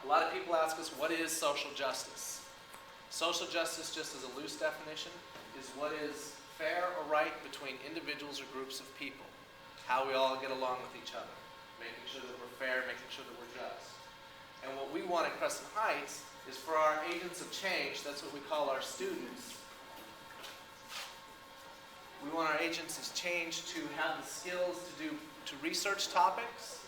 A lot of people ask us, what is social justice? Social justice, just as a loose definition, is what is fair or right between individuals or groups of people. How we all get along with each other. Making sure that we're fair, making sure that we're just. And what we want at Crescent Heights is for our agents of change, that's what we call our students. We want our agents of change to have the skills to research topics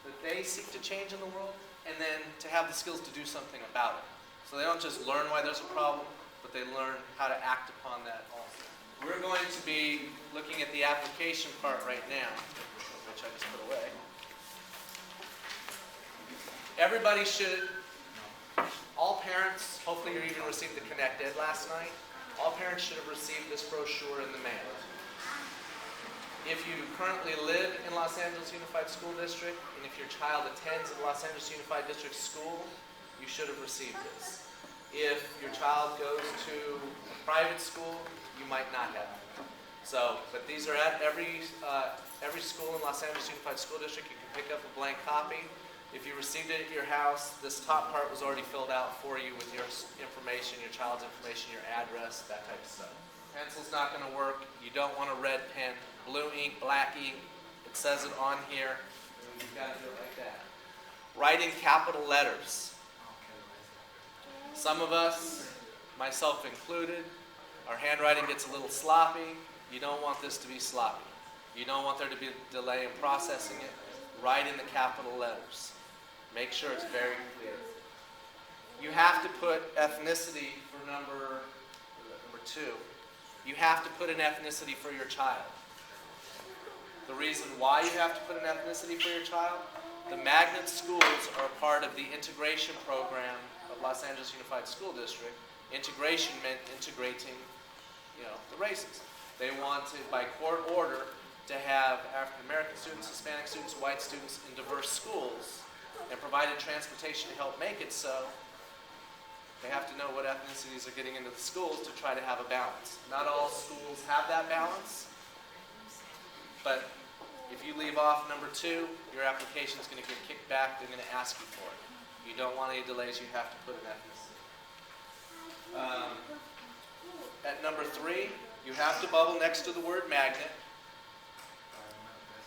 that they seek to change in the world, and then to have the skills to do something about it. So they don't just learn why there's a problem, but they learn how to act upon that also. We're going to be looking at the application part right now, which I just put away. Everybody should, all parents, hopefully you even received the Connect Ed last night, all parents should have received this brochure in the mail. If you currently live in Los Angeles Unified School District, and if your child attends a Los Angeles Unified District school, you should have received this. If your child goes to a private school, you might not have it. So, but these are at every school in Los Angeles Unified School District. You can pick up a blank copy. If you received it at your house, this top part was already filled out for you with your information, your child's information, your address, that type of stuff. Pencil's not going to work. You don't want a red pen. Blue ink, black ink. It says it on here. You've got to do it like that. Write in capital letters. Some of us, myself included, our handwriting gets a little sloppy. You don't want this to be sloppy. You don't want there to be a delay in processing it. Write in the capital letters. Make sure it's very clear. You have to put ethnicity for number 2. You have to put an ethnicity for your child. The reason why you have to put an ethnicity for your child, the magnet schools are part of the integration program of Los Angeles Unified School District. Integration meant integrating, the races. They wanted, by court order, to have African American students, Hispanic students, white students in diverse schools, and provided transportation to help make it so. They have to know what ethnicities are getting into the schools to try to have a balance. Not all schools have that balance, but if you leave off number 2, your application is going to get kicked back. They're going to ask you for it. If you don't want any delays, you have to put an ethnicity. At number 3, you have to bubble next to the word magnet,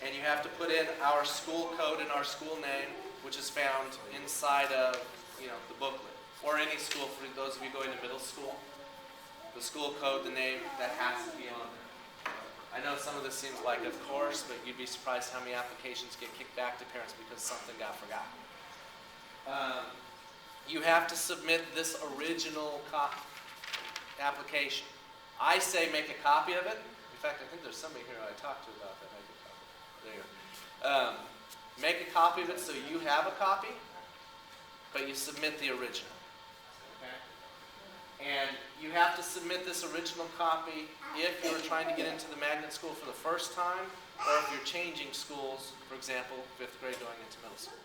and you have to put in our school code and our school name, which is found inside of the booklet. Or any school, for those of you going to middle school, the school code, the name, that has to be on there. I know some of this seems like of course, but you'd be surprised how many applications get kicked back to parents because something got forgotten. You have to submit this original application. I say make a copy of it. In fact, I think there's somebody here I talked to about that. There you go. Make a copy of it so you have a copy, but you submit the original. And you have to submit this original copy if you're trying to get into the magnet school for the first time, or if you're changing schools, for example, 5th grade going into middle school.